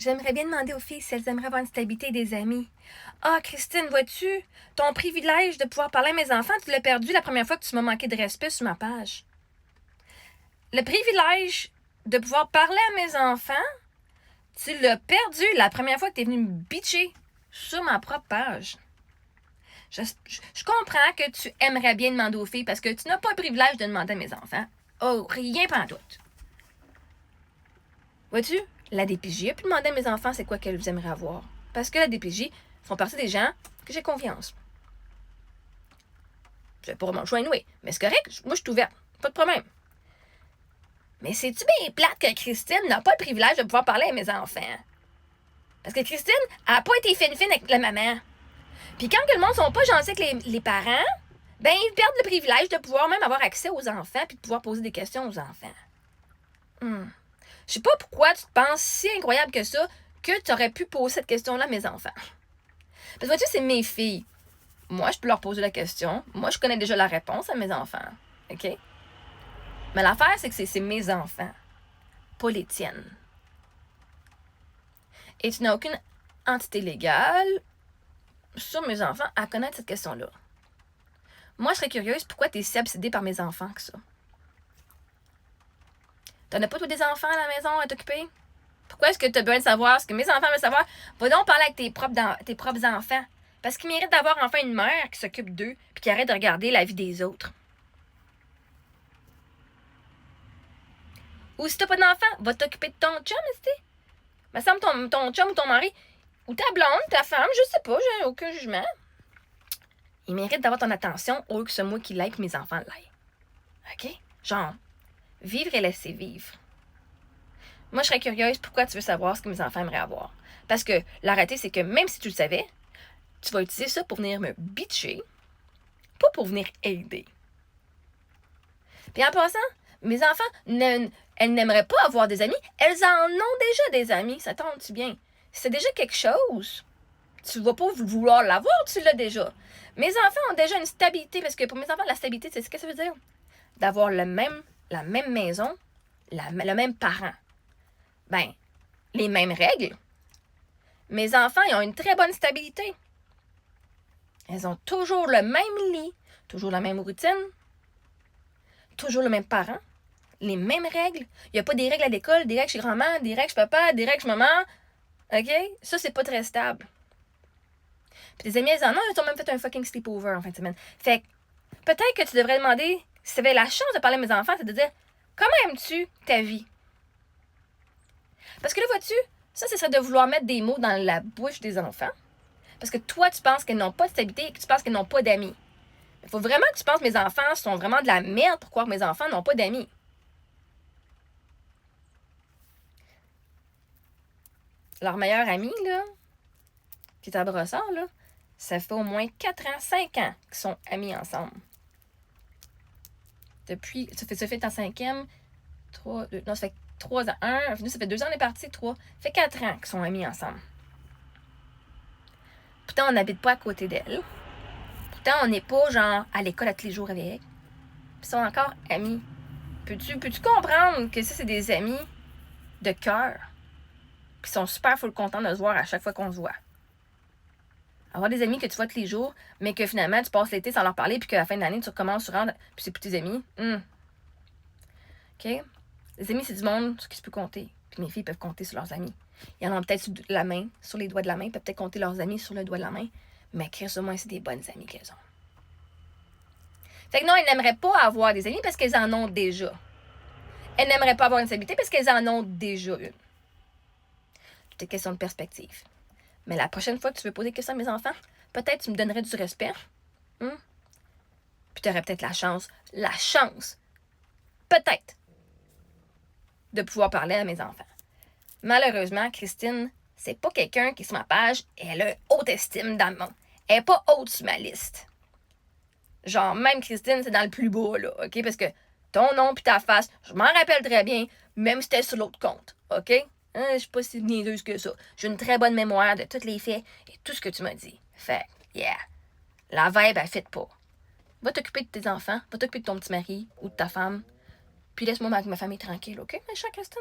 J'aimerais bien demander aux filles si elles aimeraient avoir une stabilité et des amis. Ah, Christine, vois-tu, ton privilège de pouvoir parler à mes enfants, tu l'as perdu la première fois que tu m'as manqué de respect sur ma page. Le privilège de pouvoir parler à mes enfants, tu l'as perdu la première fois que tu es venu me bitcher sur ma propre page. Je comprends que tu aimerais bien demander aux filles parce que tu n'as pas le privilège de demander à mes enfants. Oh, rien pantoute. Vois-tu, la DPJ a pu demander à mes enfants c'est quoi qu'elles aimeraient avoir. Parce que la DPJ font partie des gens que j'ai confiance. J'ai pas vraiment le choix anyway, mais c'est correct, moi je suis ouverte, pas de problème. Mais c'est-tu bien plate que Christine n'a pas le privilège de pouvoir parler à mes enfants? Parce que Christine a pas été fine avec la maman. Puis quand que le monde sont pas gentils avec les parents, ben ils perdent le privilège de pouvoir même avoir accès aux enfants puis de pouvoir poser des questions aux enfants. Je sais pas pourquoi tu te penses si incroyable que ça que tu aurais pu poser cette question-là à mes enfants. Parce que vois-tu, c'est mes filles. Moi, je peux leur poser la question. Moi, je connais déjà la réponse à mes enfants. OK? Mais l'affaire, c'est que c'est mes enfants, pas les tiennes. Et tu n'as aucune entité légale sur mes enfants à connaître cette question-là. Moi, je serais curieuse pourquoi tu es si obsédée par mes enfants que ça. T'en as pas tous des enfants à la maison à t'occuper? Pourquoi est-ce que tu as besoin de savoir ce que mes enfants veulent savoir? Va donc parler avec tes propres enfants. Parce qu'ils méritent d'avoir enfin une mère qui s'occupe d'eux puis qui arrête de regarder la vie des autres. Ou si t'as pas d'enfant, va t'occuper de ton chum, tu sais. Me semble ton chum ou ton mari, ou ta blonde, ta femme, je sais pas, j'ai aucun jugement. Ils méritent d'avoir ton attention au lieu que ce moi qui l'aille et mes enfants l'aillent. OK? Genre, vivre et laisser vivre. Moi, je serais curieuse pourquoi tu veux savoir ce que mes enfants aimeraient avoir. Parce que la réalité, c'est que même si tu le savais, tu vas utiliser ça pour venir me bitcher, pas pour venir aider. Puis en passant, mes enfants, elles n'aimeraient pas avoir des amis. Elles en ont déjà des amis. Ça tombe-tu bien? C'est déjà quelque chose. Tu vas pas vouloir l'avoir, tu l'as déjà. Mes enfants ont déjà une stabilité, parce que pour mes enfants, la stabilité, c'est ce que ça veut dire? D'avoir la même maison, le même parent. Ben, les mêmes règles. Mes enfants, ils ont une très bonne stabilité. Elles ont toujours le même lit, toujours la même routine, toujours le même parent, les mêmes règles. Il n'y a pas des règles à l'école, des règles chez grand-mère, des règles chez papa, des règles chez maman. OK? Ça, c'est pas très stable. Puis tes amis, elles en ont, ils ont même fait un fucking sleepover en fin de semaine. Fait que peut-être que tu devrais demander, si tu avais la chance de parler à mes enfants, c'est de dire comment aimes-tu ta vie? Parce que là, vois-tu, ça, ce serait de vouloir mettre des mots dans la bouche des enfants. Parce que toi, tu penses qu'elles n'ont pas de stabilité et que tu penses qu'elles n'ont pas d'amis. Il faut vraiment que tu penses que mes enfants sont vraiment de la merde pour croire que mes enfants n'ont pas d'amis. Leur meilleur ami, là, qui est à Brossard, là, ça fait au moins 4 ans, 5 ans qu'ils sont amis ensemble. Depuis, ça fait en 5e, 3, 2, non, ça fait 3 ans. Nous, ça fait 2 ans, on est partis, 3. Ça fait 4 ans qu'ils sont amis ensemble. Pourtant, on n'habite pas à côté d'elle. Pourtant, on n'est pas, genre, à l'école à tous les jours avec. Puis ils sont encore amis. Peux-tu comprendre que ça, c'est des amis de cœur? Puis ils sont super full contents de se voir à chaque fois qu'on se voit. Avoir des amis que tu vois tous les jours, mais que finalement, tu passes l'été sans leur parler, puis qu'à la fin de l'année, tu recommences, tu rentres, puis c'est plus tes amis. OK? Les amis, c'est du monde sur qui tu peux compter. Puis mes filles peuvent compter sur leurs amis. Ils en ont peut-être sur la main, sur les doigts de la main, ils peuvent peut-être compter leurs amis sur le doigt de la main, mais Chris, au moins, c'est des bonnes amies qu'elles ont. Fait que non, elles n'aimeraient pas avoir des amis parce qu'elles en ont déjà. Elles n'aimeraient pas avoir une stabilité parce qu'elles en ont déjà une. Tout est question de perspective. Mais la prochaine fois que tu veux poser des questions à mes enfants, peut-être tu me donnerais du respect. Puis tu aurais peut-être la chance, peut-être, de pouvoir parler à mes enfants. Malheureusement, Christine, c'est pas quelqu'un qui est sur ma page et elle a une haute estime dans le monde. Elle n'est pas haute sur ma liste. Genre, même Christine, c'est dans le plus bas, là, OK? Parce que ton nom puis ta face, je m'en rappelle très bien, même si c'était sur l'autre compte, OK? Je suis pas si niaiseuse que ça. J'ai une très bonne mémoire de tous les faits et tout ce que tu m'as dit. Fait, yeah. La vibe, elle fit pas. Va t'occuper de tes enfants, va t'occuper de ton petit mari ou de ta femme, puis laisse-moi avec ma famille tranquille, OK, ma chère Christine?